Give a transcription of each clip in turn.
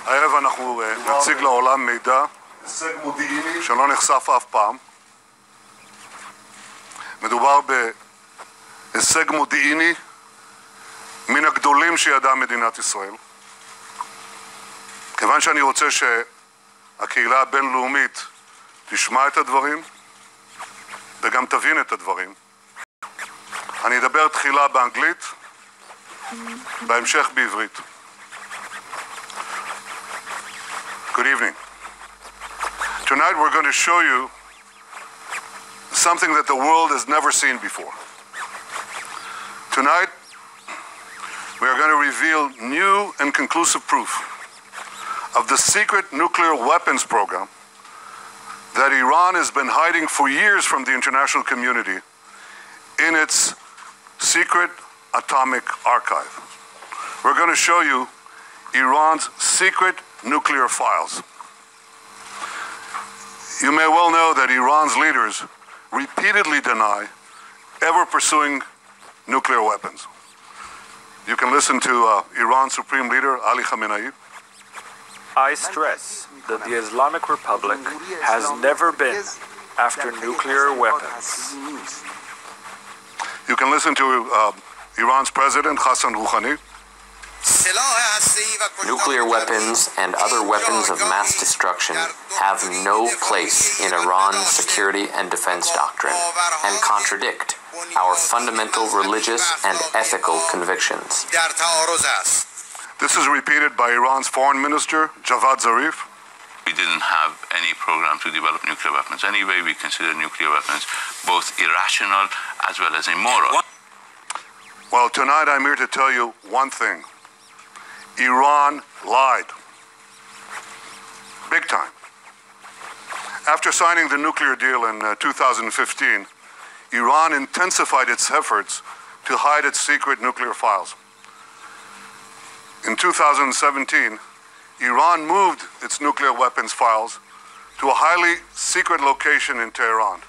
הערב אנחנו נציג לעולם מידע, הישג מודיעיני שלא נחשף אף פעם. מדובר בהישג מודיעיני מן הגדולים שידעה מדינת ישראל. כיוון שאני רוצה שהקהילה הבינלאומית תשמע את הדברים וגם תבין את הדברים, אני אדבר תחילה באנגלית, בהמשך בעברית. Good evening. Tonight we're going to show you something that the world has never seen before. Tonight we are going to reveal new and conclusive proof of the secret nuclear weapons program that Iran has been hiding for years from the international community in its secret atomic archive. We're going to show you Iran's secret nuclear files. You may well know that Iran's leaders repeatedly deny ever pursuing nuclear weapons. You can listen to Iran's Supreme Leader, Ali Khamenei. I stress that the Islamic Republic has never been after nuclear weapons. You can listen to Iran's President, Hassan Rouhani. Nuclear weapons and other weapons of mass destruction have no place in Iran's security and defense doctrine and contradict our fundamental religious and ethical convictions. This is repeated by Iran's Foreign Minister, Javad Zarif. We didn't have any program to develop nuclear weapons. Anyway, we consider nuclear weapons both irrational as well as immoral. Well, tonight I'm here to tell you one thing. Iran lied. Big time. After signing the nuclear deal in 2015, Iran intensified its efforts to hide its secret nuclear files. In 2017, Iran moved its nuclear weapons files to a highly secret location in Tehran.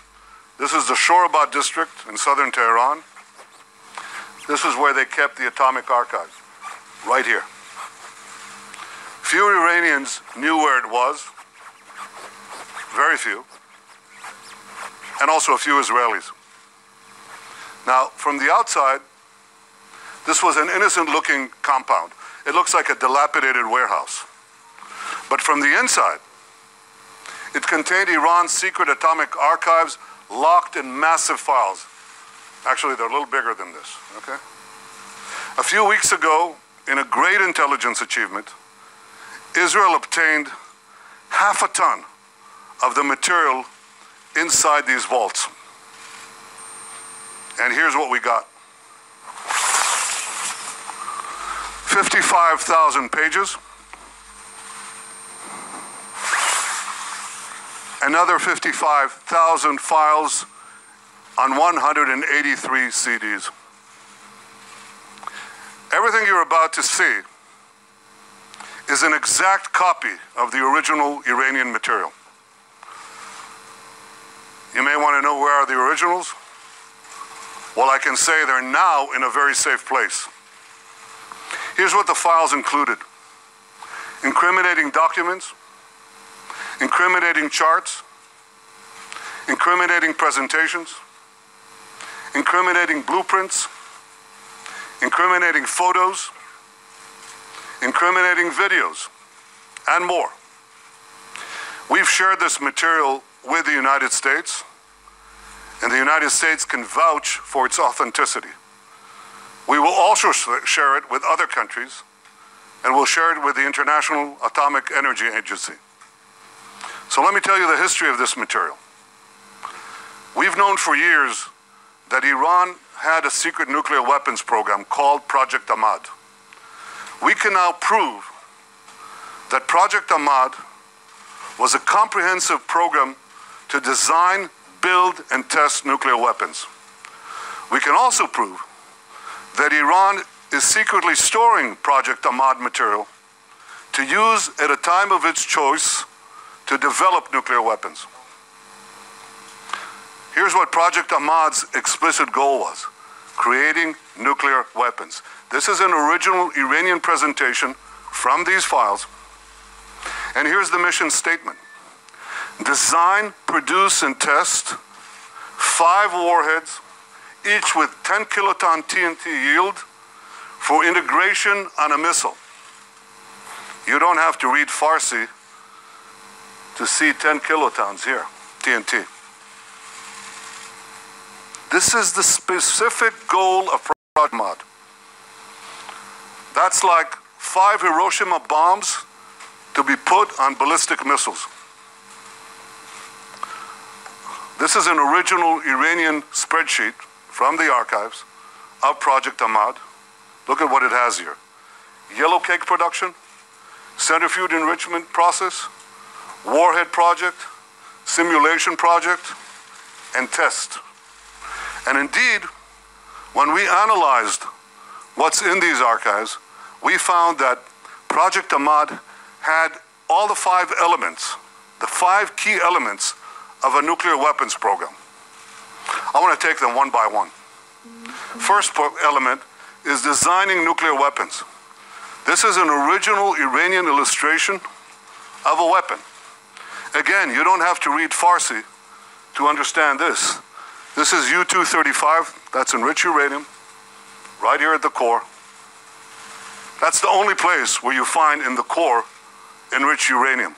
This is the Shorabad district in southern Tehran. This is where they kept the atomic archive, right here. Few Iranians knew where it was, very few, and also a few Israelis. Now, from the outside, this was an innocent-looking compound. It looks like a dilapidated warehouse. But from the inside, it contained Iran's secret atomic archives locked in massive files. Actually, they're a little bigger than this, okay? A few weeks ago, in a great intelligence achievement, Israel obtained half a ton of the material inside these vaults. And here's what we got. 55,000 pages. Another 55,000 files on 183 CDs. Everything you're about to see is an exact copy of the original Iranian material. You may want to know where are the originals? Well, I can say they're now in a very safe place. Here's what the files included: incriminating documents, incriminating charts, incriminating presentations, incriminating blueprints, incriminating photos, incriminating videos, and more. We've shared this material with the United States, and the United States can vouch for its authenticity. We will also share it with other countries, and we'll share it with the International Atomic Energy Agency. So let me tell you the history of this material. We've known for years that Iran had a secret nuclear weapons program called Project Ahmad. We can now prove that Project Ahmad was a comprehensive program to design, build, and test nuclear weapons. We can also prove that Iran is secretly storing Project Ahmad material to use at a time of its choice to develop nuclear weapons. Here's what Project Ahmad's explicit goal was: creating nuclear weapons. This is an original Iranian presentation from these files And here's the mission statement. Design, produce, and test 5 warheads, each with 10 kiloton TNT yield for integration on a missile. You don't have to read Farsi to see 10 kilotons here, TNT. This is the specific goal of Project Ahmad. That's like 5 Hiroshima bombs to be put on ballistic missiles. This is an original Iranian spreadsheet from the archives of Project Ahmad. Look at what it has here. Yellow cake production, centrifuge enrichment process, warhead project, simulation project, and test. And indeed, when we analyzed what's in these archives, we found that Project Ahmad had all the 5 elements, the 5 key elements of a nuclear weapons program. I want to take them one by one. First element is designing nuclear weapons. This is an original Iranian illustration of a weapon. Again, you don't have to read Farsi to understand this. This is U-235, that's enriched uranium, right here at the core. That's the only place where you find in the core enriched uranium.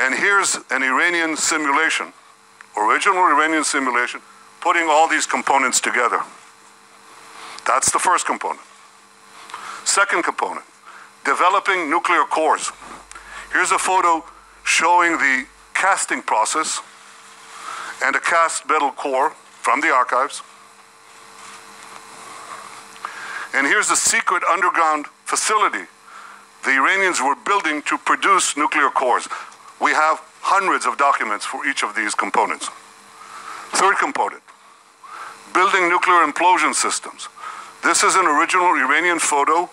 And here's an Iranian simulation, original Iranian simulation, putting all these components together. That's the first component. Second component, developing nuclear cores. Here's a photo showing the casting process and a cast metal core from the archives. And here's the secret underground facility the Iranians were building to produce nuclear cores. We have hundreds of documents for each of these components. Third component, building nuclear implosion systems. This is an original Iranian photo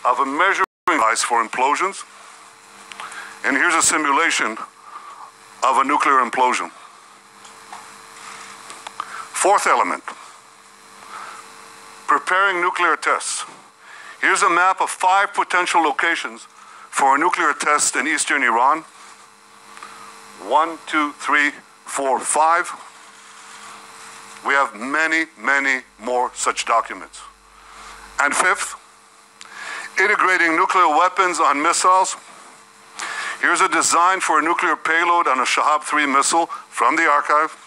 of a measuring device for implosions. And here's a simulation of a nuclear implosion. Fourth element, preparing nuclear tests. Here's a map of 5 potential locations for a nuclear test in eastern Iran. 1, 2, 3, 4, 5. We have many, many more such documents. And fifth, integrating nuclear weapons on missiles. Here's a design for a nuclear payload on a Shahab-3 missile from the archive.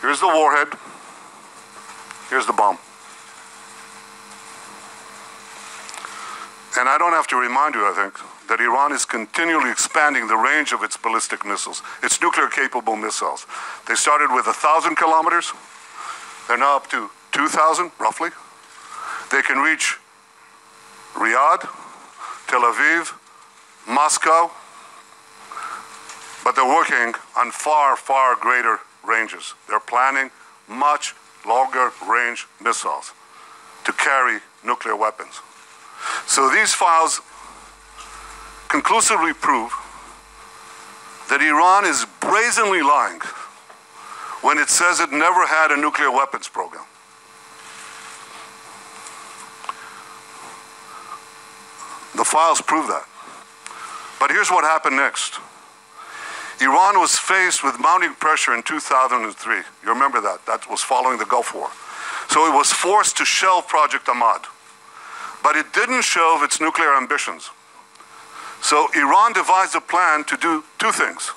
Here's the warhead. Here's the bomb. And I don't have to remind you, I think, that Iran is continually expanding the range of its ballistic missiles, its nuclear-capable missiles. They started with 1,000 kilometers. They're now up to 2,000, roughly. They can reach Riyadh, Tel Aviv, Moscow, but they're working on far, far greater ranges. They're planning much longer range missiles to carry nuclear weapons. So these files conclusively prove that Iran is brazenly lying when it says it never had a nuclear weapons program. The files prove that. But here's what happened next. Iran was faced with mounting pressure in 2003. You remember that. That was following the Gulf War. So it was forced to shelve Project Ahmad. But it didn't shelve its nuclear ambitions. So Iran devised a plan to do 2 things.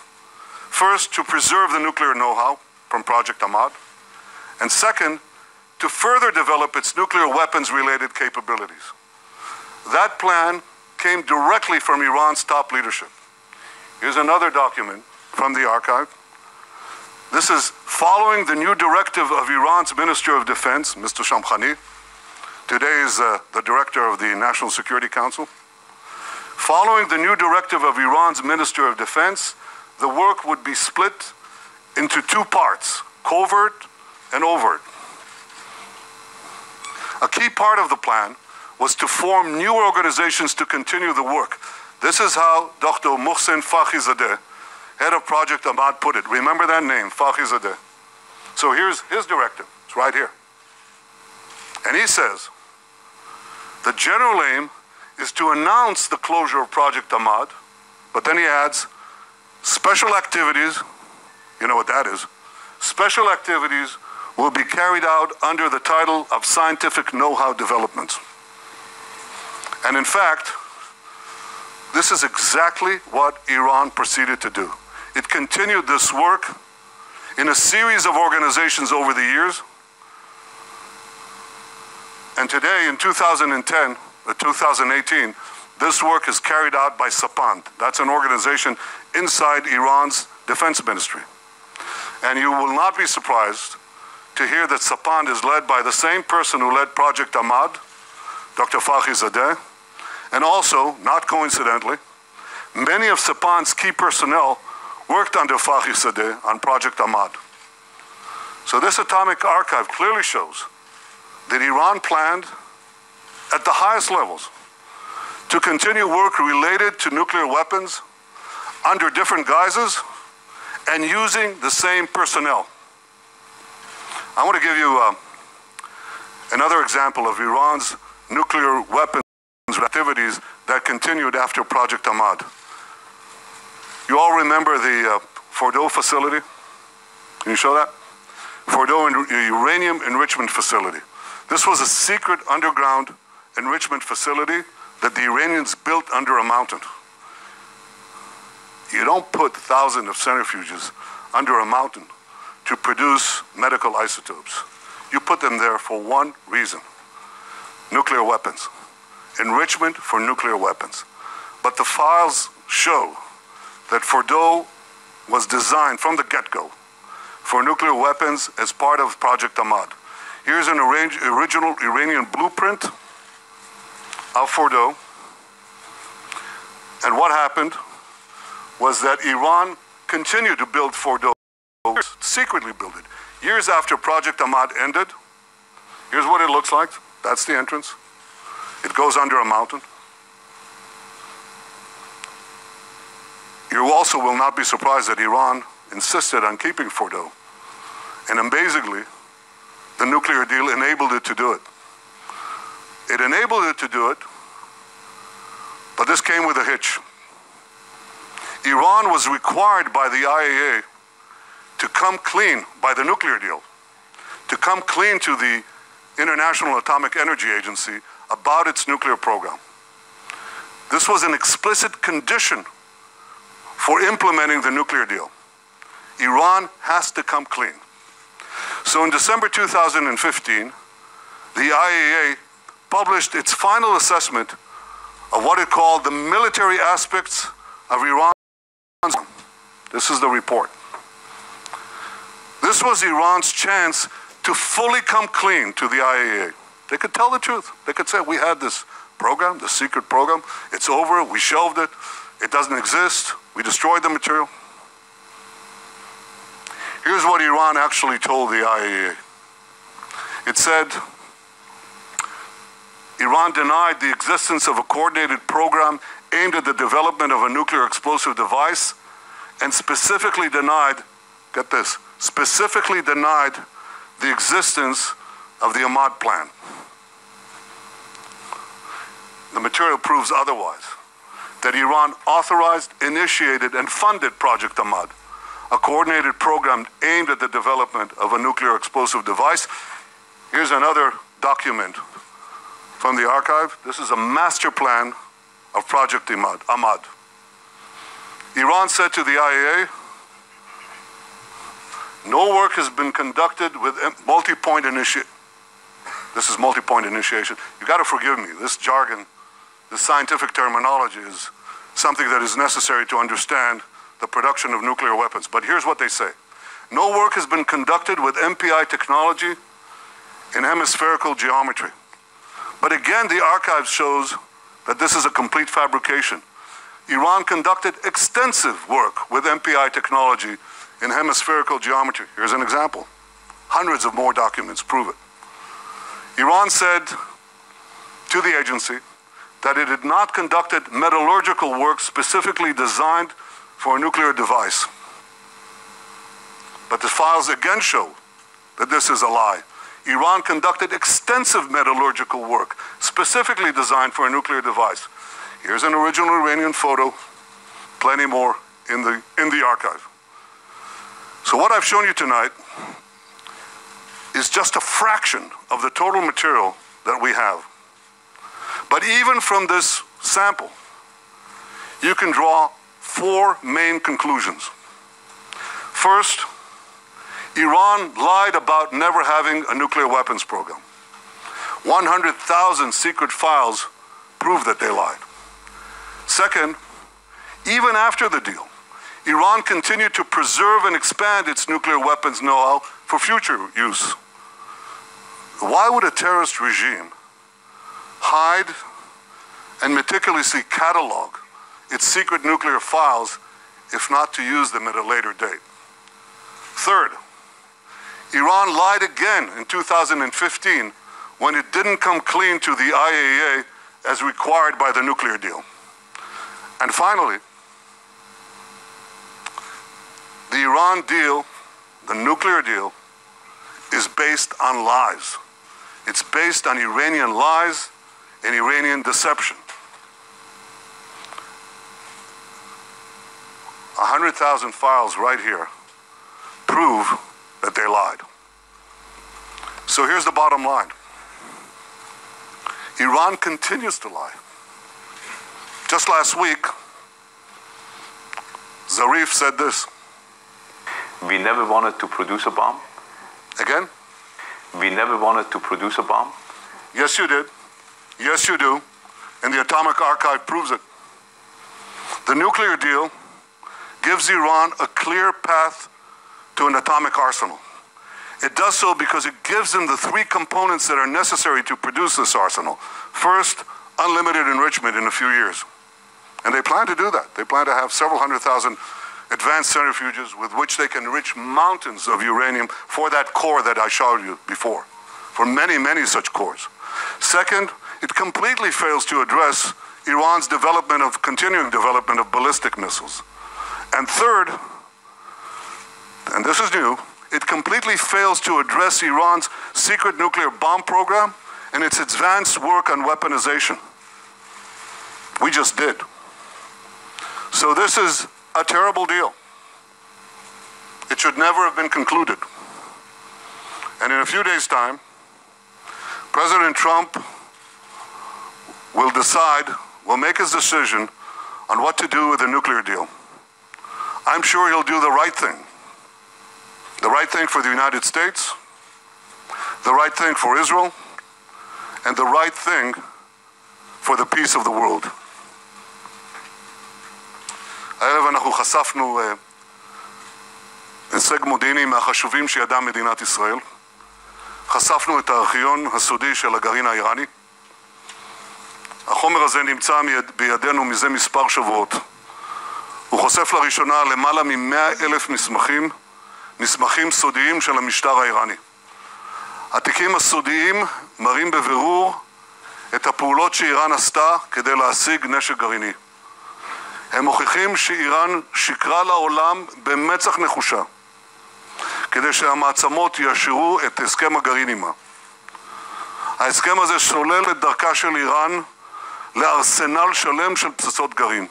First, to preserve the nuclear know-how from Project Ahmad. And second, to further develop its nuclear weapons-related capabilities. That plan came directly from Iran's top leadership. Here's another document from the archive. This is following the new directive of Iran's Minister of Defense, Mr. Shamkhani. Today is the director of the National Security Council. Following the new directive of Iran's Minister of Defense, the work would be split into 2 parts, covert and overt. A key part of the plan was to form new organizations to continue the work. This is how Dr. Mohsen Fakhrizadeh, head of Project Ahmad, put it. Remember that name, Fakhrizadeh. So here's his directive. It's right here. And he says, the general aim is to announce the closure of Project Ahmad, but then he adds, special activities, you know what that is, special activities will be carried out under the title of scientific know-how developments. And in fact, this is exactly what Iran proceeded to do. It continued this work in a series of organizations over the years. And today, in 2010, 2018, this work is carried out by Sapand. That's an organization inside Iran's defense ministry. And you will not be surprised to hear that Sapand is led by the same person who led Project Ahmad, Dr. Fakhrizadeh, and also, not coincidentally, many of Sapand's key personnel worked under Fakhrizadeh on Project Ahmad. So this atomic archive clearly shows that Iran planned at the highest levels to continue work related to nuclear weapons under different guises and using the same personnel. I want to give you another example of Iran's nuclear weapons activities that continued after Project Ahmad. You all remember the Fordow facility? Can you show that? Fordow uranium enrichment facility. This was a secret underground enrichment facility that the Iranians built under a mountain. You don't put thousands of centrifuges under a mountain to produce medical isotopes. You put them there for one reason: nuclear weapons. Enrichment for nuclear weapons. But the files show that Fordow was designed from the get-go for nuclear weapons as part of Project Ahmad. Here's an original Iranian blueprint of Fordow. And what happened was that Iran continued to build Fordow, secretly build it. Years after Project Ahmad ended, here's what it looks like. That's the entrance. It goes under a mountain. You also will not be surprised that Iran insisted on keeping Fordow. And amazingly, the nuclear deal enabled it to do it. It enabled it to do it, but this came with a hitch. Iran was required by the IAEA to come clean, by the nuclear deal, to come clean to the International Atomic Energy Agency about its nuclear program. This was an explicit condition for implementing the nuclear deal. Iran has to come clean. So in December 2015, the IAEA published its final assessment of what it called the military aspects of Iran's. This is the report. This was Iran's chance to fully come clean to the IAEA. They could tell the truth. They could say, we had this program, the secret program. It's over. We shelved it. It doesn't exist. We destroyed the material. Here's what Iran actually told the IAEA. It said, Iran denied the existence of a coordinated program aimed at the development of a nuclear explosive device and specifically denied, get this, specifically denied the existence of the Ahmad plan. The material proves otherwise, that Iran authorized, initiated, and funded Project Ahmad, a coordinated program aimed at the development of a nuclear explosive device. Here's another document from the archive. This is a master plan of Project Ahmad. Iran said to the IAEA, no work has been conducted with multi-point initiation. This is multi-point initiation. You got to forgive me. This jargon, this scientific terminology is something that is necessary to understand the production of nuclear weapons. But here's what they say. No work has been conducted with MPI technology in hemispherical geometry. But again, the archive shows that this is a complete fabrication. Iran conducted extensive work with MPI technology in hemispherical geometry. Here's an example. Hundreds of more documents prove it. Iran said to the agency that it had not conducted metallurgical work specifically designed for a nuclear device. But the files again show that this is a lie. Iran conducted extensive metallurgical work, specifically designed for a nuclear device. Here's an original Iranian photo, plenty more in the archive. So what I've shown you tonight is just a fraction of the total material that we have. But even from this sample, you can draw four main conclusions. First, Iran lied about never having a nuclear weapons program. 100,000 secret files prove that they lied. Second, even after the deal, Iran continued to preserve and expand its nuclear weapons know-how for future use. Why would a terrorist regime hide and meticulously catalog its secret nuclear files if not to use them at a later date? Third, Iran lied again in 2015 when it didn't come clean to the IAEA as required by the nuclear deal. And finally, the Iran deal, the nuclear deal, is based on lies. It's based on Iranian lies and Iranian deception. 100,000 files right here prove that they lied. So here's the bottom line. Iran continues to lie. Just last week, Zarif said this. We never wanted to produce a bomb. Again? We never wanted to produce a bomb. Yes, you did. Yes, you do. And the Atomic Archive proves it. The nuclear deal gives Iran a clear path to an atomic arsenal. It does so because it gives them the three components that are necessary to produce this arsenal. First, unlimited enrichment in a few years. And they plan to do that. They plan to have several 100,000 advanced centrifuges with which they can enrich mountains of uranium for that core that I showed you before, for many, many such cores. Second, it completely fails to address Iran's continuing development of ballistic missiles. And third, and this is new, it completely fails to address Iran's secret nuclear bomb program and its advanced work on weaponization. We just did. So this is a terrible deal. It should never have been concluded. And in a few days' time, President Trump will make his decision on what to do with the nuclear deal. I'm sure he'll do the right thing. The right thing for the United States, the right thing for Israel, and the right thing for the peace of the world. הערב אנחנו חשפנו הישג מודיעיני מהחשובים שידעה מדינת ישראל. חשפנו את הארכיון הסודי של הגרעין האיראני. החומר הזה נמצא בידינו מזה מספר שבועות. הוא חושף לראשונה למעלה מ-100,000 מסמכים סודיים של המשטר האיראני. התיקים הסודיים מראים בבירור את הפעולות שאיראן עשתה כדי להשיג נשק גרעיני. הם מוכיחים שאיראן שקרה לעולם במצח נחושה, כדי שהמעצמות יאשרו את הסכם הגרעין עימה. ההסכם הזה שולל את דרכה של איראן לארסנל שלם של פצצות גרעין.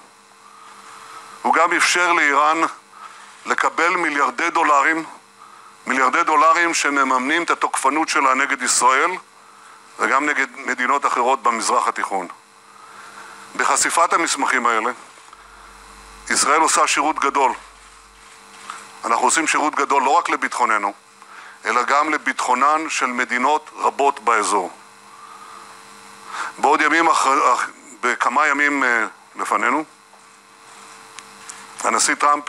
הוא גם אפשר לאיראן לקבל מיליארדי דולרים שמממנים את התוקפנות שלה נגד ישראל וגם נגד מדינות אחרות במזרח התיכון. בחשיפת המסמכים האלה, ישראל עושה שירות גדול. אנחנו עושים שירות גדול לא רק לביטחוננו, אלא גם לביטחונן של מדינות רבות באזור. בכמה ימים לפנינו, הנשיא טראמפ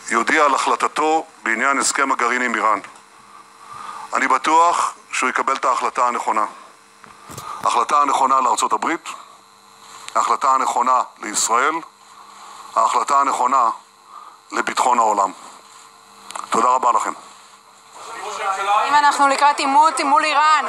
יודיע על החלטתו בעניין הסכם הגרעין עם איראן. אני בטוח שהוא יקבל את ההחלטה הנכונה. ההחלטה הנכונה לארצות הברית, ההחלטה הנכונה לישראל, ההחלטה הנכונה לביטחון העולם. תודה רבה לכם. אם אנחנו לקראת עימות מול איראן,